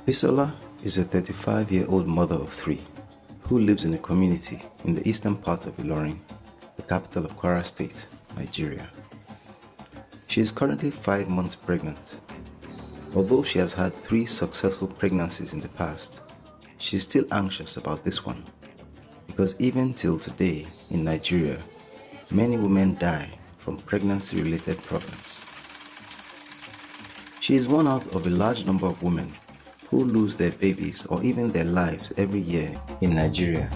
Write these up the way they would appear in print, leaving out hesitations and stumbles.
Bisola is a 35-year-old mother of three who lives in a community in the eastern part of Ilorin, the capital of Kwara State, Nigeria. She is currently 5 months pregnant. Although she has had 3 successful pregnancies in the past, she is still anxious about this one because even till today in Nigeria, many women die from pregnancy-related problems. She is one out of a large number of women who lose their babies or even their lives every year in Nigeria.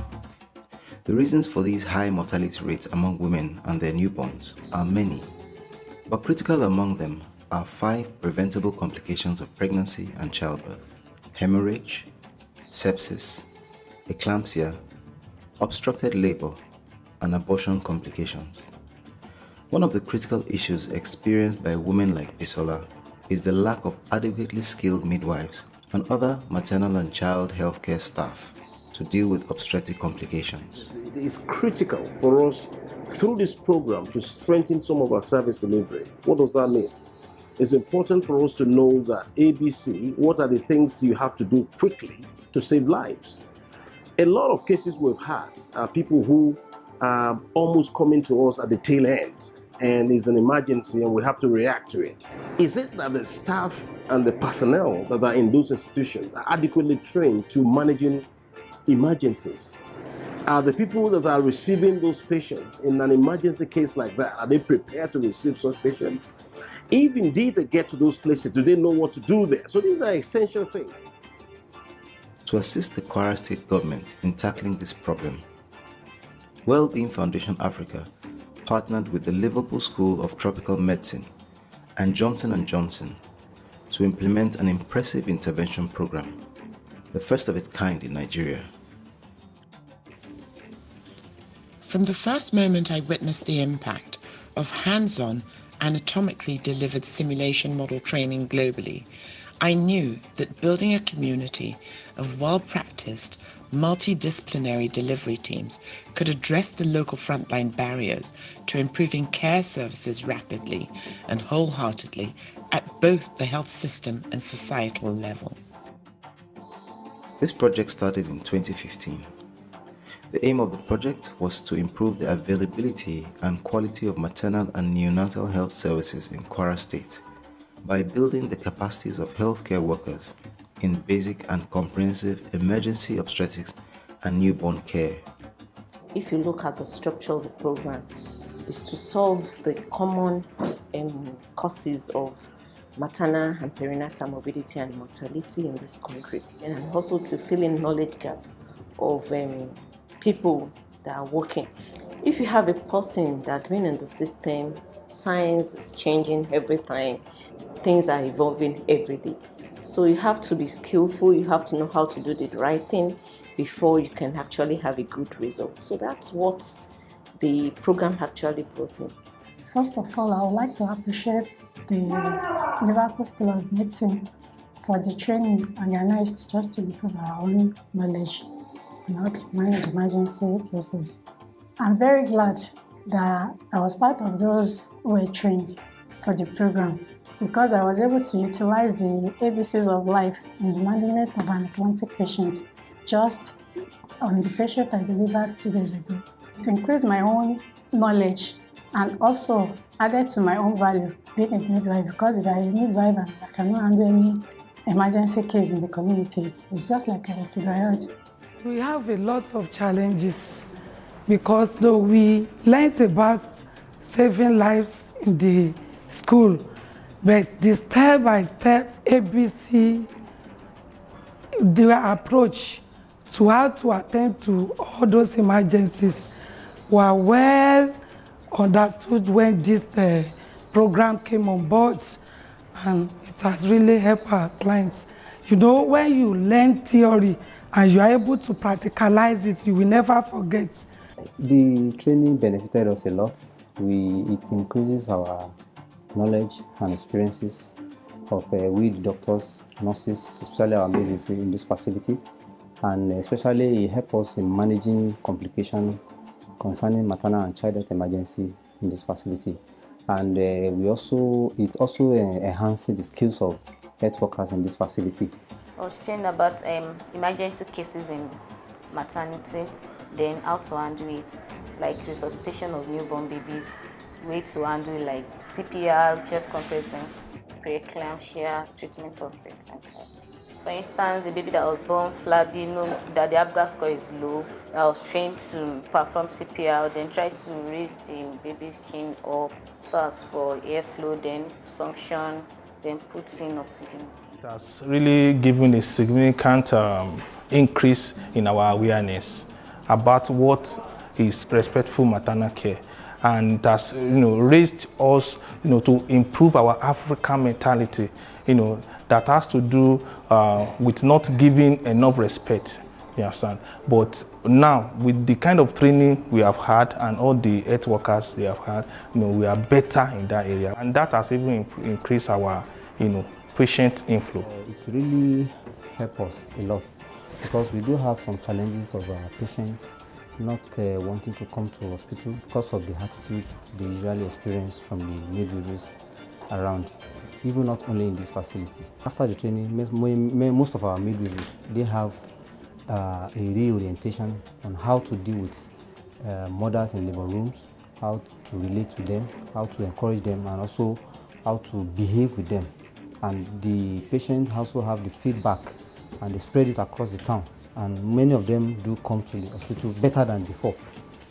The reasons for these high mortality rates among women and their newborns are many, but critical among them are 5 preventable complications of pregnancy and childbirth: hemorrhage, sepsis, eclampsia, obstructed labor, and abortion complications. One of the critical issues experienced by women like Bisola is the lack of adequately skilled midwives and other maternal and child healthcare staff to deal with obstetric complications. It is critical for us through this program to strengthen some of our service delivery. What does that mean? It's important for us to know that ABC, what are the things you have to do quickly to save lives? A lot of cases we've had are people who are almost coming to us at the tail end, and it's an emergency and we have to react to it. Is it that the staff and the personnel that are in those institutions are adequately trained to managing emergencies? Are the people that are receiving those patients in an emergency case like that, are they prepared to receive such patients? If indeed they get to those places, do they know what to do there? So these are essential things. To assist the Kwara State government in tackling this problem, Wellbeing Foundation Africa partnered with the Liverpool School of Tropical Medicine and Johnson & Johnson to implement an impressive intervention program, the first of its kind in Nigeria. From the first moment I witnessed the impact of hands-on, anatomically delivered simulation model training globally, I knew that building a community of well-practiced, multidisciplinary delivery teams could address the local frontline barriers to improving care services rapidly and wholeheartedly at both the health system and societal level. This project started in 2015. The aim of the project was to improve the availability and quality of maternal and neonatal health services in Kwara State by building the capacities of healthcare workers in basic and comprehensive emergency obstetrics and newborn care. If you look at the structure of the program, is to solve the common causes of maternal and perinatal morbidity and mortality in this country, and also to fill in knowledge gap of people that are working. If you have a person that's been in the system, science is changing every time, things are evolving every day. So you have to be skillful, you have to know how to do the right thing before you can actually have a good result. So that's what the program actually brought in. First of all, I would like to appreciate the Liverpool School of Medicine for the training organized just to improve our own knowledge on how to manage emergency cases. I'm very glad that I was part of those who were trained for the program, because I was able to utilize the ABCs of life in the management of an eclamptic patient just on the patient I delivered 2 days ago. It increased my own knowledge and also added to my own value being a midwife, because if I am a midwife and I cannot handle any emergency case in the community, it's just like a figurehead. We have a lot of challenges because though we learned about saving lives in the school, but the step-by-step ABC, their approach to how to attend to all those emergencies were well understood when this program came on board, and it has really helped our clients. You know, when you learn theory and you are able to practicalize it, you will never forget. The training benefited us a lot. It increases our knowledge and experiences of we the doctors, nurses, especially our midwifery in this facility, and especially it helps us in managing complications concerning maternal and child health emergency in this facility. And it also enhances the skills of health workers in this facility. I was trained about emergency cases in maternity, then how to handle it, like resuscitation of newborn babies, way to handle like CPR, chest compression, preeclampsia, treatment of preeclampsia. For instance, a baby that was born flabby, that the Apgar score is low, I was trained to perform CPR, then try to raise the baby's chin up so as for airflow, then suction, then put in oxygen. It has really given a significant increase in our awareness about what is respectful maternal care, and it has raised us to improve our African mentality that has to do with not giving enough respect, you understand. But now with the kind of training we have had and all the health workers they have had, we are better in that area, and that has even increased our patient inflow. It really helps us a lot because we do have some challenges of our patients not wanting to come to hospital because of the attitude they usually experience from the midwives around, even not only in this facility. After the training, most of our midwives, they have a reorientation on how to deal with mothers in labor rooms, how to relate to them, how to encourage them, and also how to behave with them. And the patients also have the feedback and they spread it across the town. And many of them do come to the hospital better than before.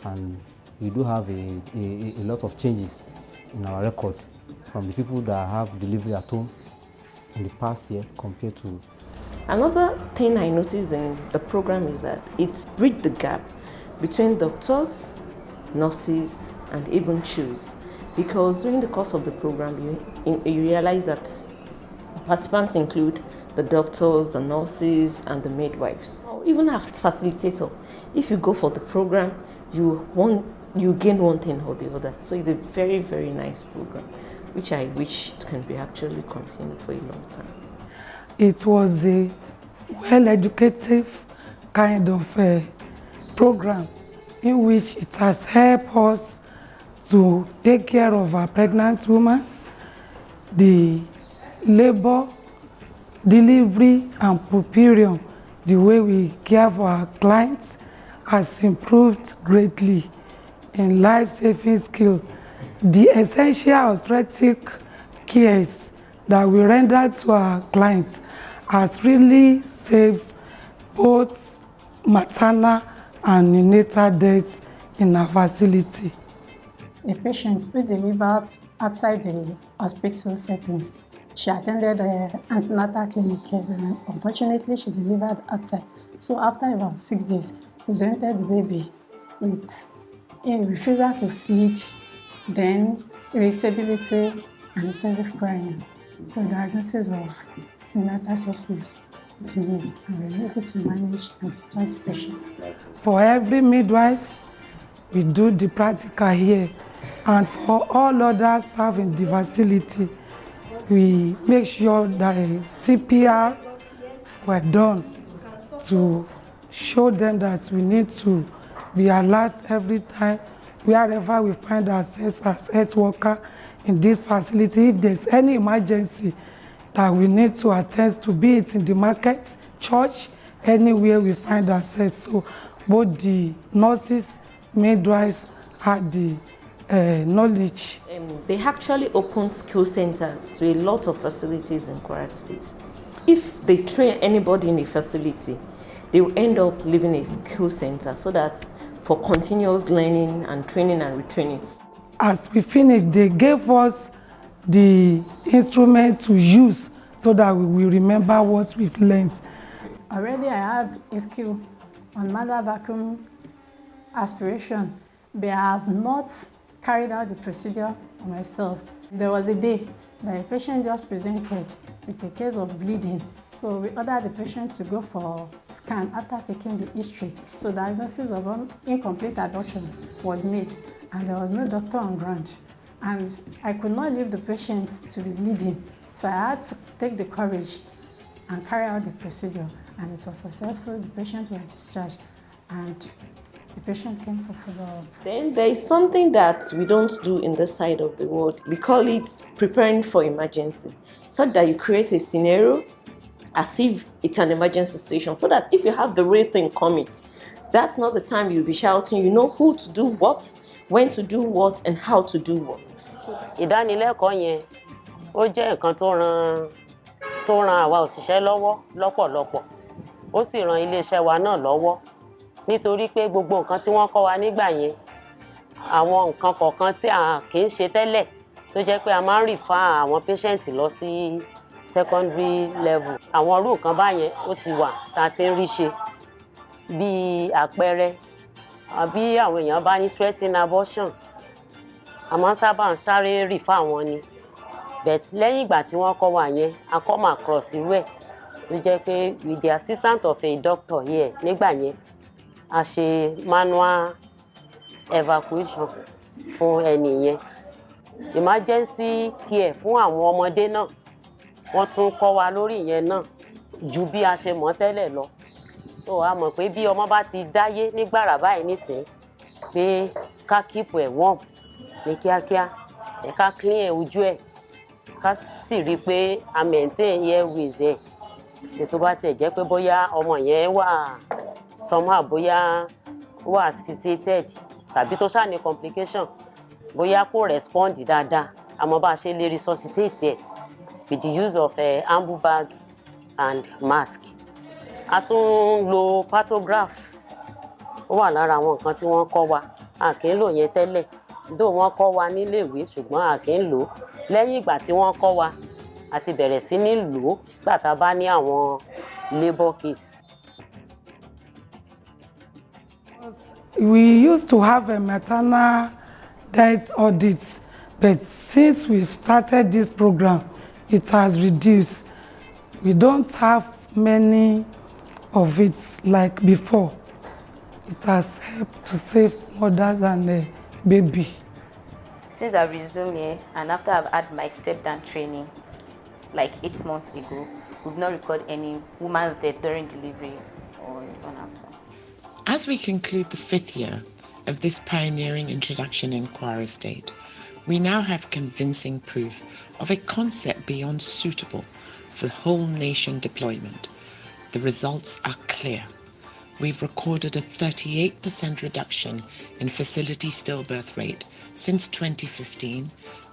And we do have a lot of changes in our record from the people that have delivery at home in the past year compared to. Another thing I noticed in the program is that it's bridged the gap between doctors, nurses, and even CHOs. Because during the course of the program, you realize that participants include the doctors, the nurses, and the midwives. Even as facilitator, if you go for the program, you gain one thing or the other. So it's a very, very nice program, which I wish it can be actually continued for a long time. It was a well-educated kind of program in which it has helped us to take care of our pregnant women, the labor, delivery, and puerperium. The way we care for our clients has improved greatly in life-saving skills. The essential obstetric cares that we render to our clients has really saved both maternal and neonatal deaths in our facility. The patients who delivered outside the hospital settings, she attended the antenatal clinic care, and unfortunately she delivered outside. So after about 6 days, presented the baby with a refusal to feed, then irritability and excessive crying. So diagnosis of neonatal sepsis was made, and we were able to manage and start the patient. For every midwife, we do the practical here, and for all other staff in the facility, we make sure that CPR were done to show them that we need to be alert every time wherever we find ourselves as health worker in this facility. If there's any emergency that we need to attend to, be it in the market, church, anywhere we find ourselves. So both the nurses, midwives had the knowledge. They actually open skill centers to a lot of facilities in Kwara State. If they train anybody in a facility, they will end up leaving a skill center so that for continuous learning and training and retraining. As we finished, they gave us the instrument to use so that we will remember what we've learned. Already I have a skill on manual vacuum aspiration, but I have not carried out the procedure myself. There was a day that a patient just presented with a case of bleeding. So we ordered the patient to go for scan after taking the history. So diagnosis of incomplete abortion was made, and there was no doctor on ground. And I could not leave the patient to be bleeding. So I had to take the courage and carry out the procedure, and it was successful. The patient was discharged, and the patient came for follow-up. Then there is something that we don't do in this side of the world. We call it preparing for emergency, so that you create a scenario as if it's an emergency situation, so that if you have the real thing coming, that's not the time you'll be shouting. You know who to do what, when to do what, and how to do what. Ìdánilẹ́kọ̀ọ́ yẹn ó jẹ́ nǹkan tó ran àwa òṣìṣẹ́ lọ́wọ́ lọ́pọ̀lọpọ̀, ó sì ran iléeṣẹ́ wa náà lọ́wọ́ nítorí pé gbogbo nǹkan tí wọ́n kọ́ wa nígbà yẹn àwọn nǹkan kọ̀ọ̀kan tí a kì í ṣe tẹ́lẹ̀ tó jẹ́ pé a máa ń refer àwọn patient lọ sí secondary level. Àwọn irú nǹkan báyẹn ó ti wà tá a ti ń rí ṣe bí àpẹẹrẹ àbí àwọn èèyàn bá ní threatening abortion a máa ń sábà ń sáré refer wọn ni, but lẹ́yìn ìgbà tí wọ́n kọ́ wa yẹn a come across irú ẹ̀ tó jẹ́ pé with the assistance of a doctor here nígbà yẹn a ṣe manual evacuation fún ẹni yẹn. Emergency care fún àwọn ọmọdé náà wọ́n tún kọ́ wa lórí ìyẹn náà ju bí a ṣe mọ̀ tẹ́lẹ̀ lọ. So a mọ̀ pé bí ọmọ bá ti dáyé nígbàrà báyìí nísìn pé ká keep ẹ̀ warm ní kíákíá, ká clean ẹ̀ ojú ẹ̀, ká sì rí pé a maintain airways ẹ̀. Ètò bá tiẹ̀ jẹ́ pé bóyá ọmọ yẹn wà somehow bóyá wà asphyxiated tàbí tó ṣáà ní complication bóyá kò respond dáadáa, àmọ́ bá a ṣe lè resuscitate ẹ̀ with the use of ambu bag and mask. A tún lo pathograph, ó wà lára àwọn nǹkan tí wọ́n kọ́ wa, a kì í lò yẹn tẹ́lẹ̀ dó wọ́n kọ́ wa níléèwé ṣùgbọ́n a kì í lò lẹ́yìn ìgbà tí wọ́n kọ́ wa a ti bẹ̀rẹ̀ sí ní lò gbà tá a bá ní àwọn labour case. We used to have a maternal diet audit, but since we've started this program, it has reduced. We don't have many of it like before. It has helped to save mothers and baby. Since I've resumed here and after I've had my step-down training like 8 months ago, we've not recorded any woman's death during delivery or even after. As we conclude the 5th year of this pioneering introduction in Kwara State, we now have convincing proof of a concept beyond suitable for whole nation deployment. The results are clear. We've recorded a 38% reduction in facility stillbirth rate since 2015,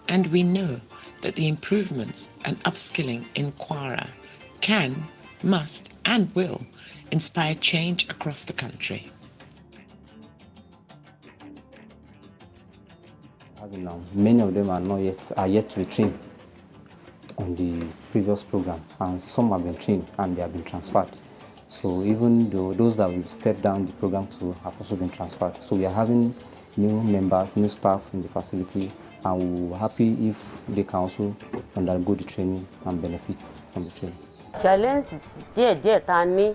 and we know that the improvements and upskilling in Kwara can, must, and will inspire change across the country. Many of them are yet to be trained on the previous program, and some have been trained and they have been transferred. So even though those that will step down the program to have also been transferred. So we are having new members, new staff in the facility, and we're happy if they can also undergo the training and benefit from the training. Challenges díẹ̀ tá a ní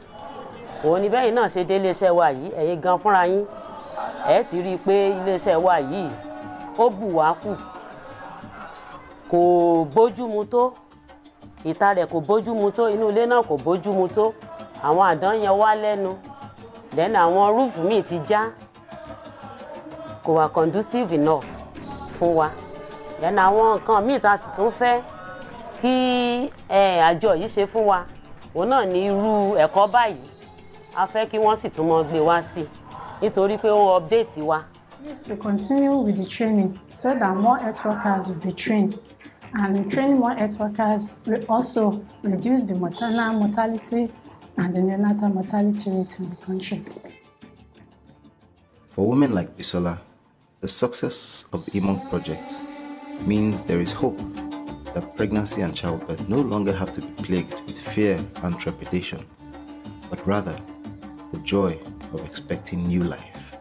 òun ni bẹ́ẹ̀ náà ṣe dé iléeṣẹ́ wa yìí, ẹ̀yin gan fúnra yín ẹ̀ ti rí i pé iléeṣẹ́ wa yìí ó bù wá kù, kò bójúmu tó, ìta rẹ̀ kò bójúmu tó, inú ilé náà kò bójúmu tó, àwọn àdán yẹn wá lẹ́nu, then àwọn roof míì ti já, kò wà conducive enough fún wa, then àwọn nǹkan míì tá a sì tún fẹ́ kí àjọ yìí ṣe fún wa òun náà ní irú ẹ̀kọ́ báyìí a fẹ́ kí wọ́n sì tún mọ́ gbé wá sí nítorí pé ó update wa. Please to continue with the training so that more health workers will be trained, and training more health workers will also reduce the maternal mortality and the neonatal mortality rate in the country. For women like Bisola, the success of the IMONG project means there is hope that pregnancy and childbirth no longer have to be plagued with fear and trepidation, but rather the joy of expecting new life.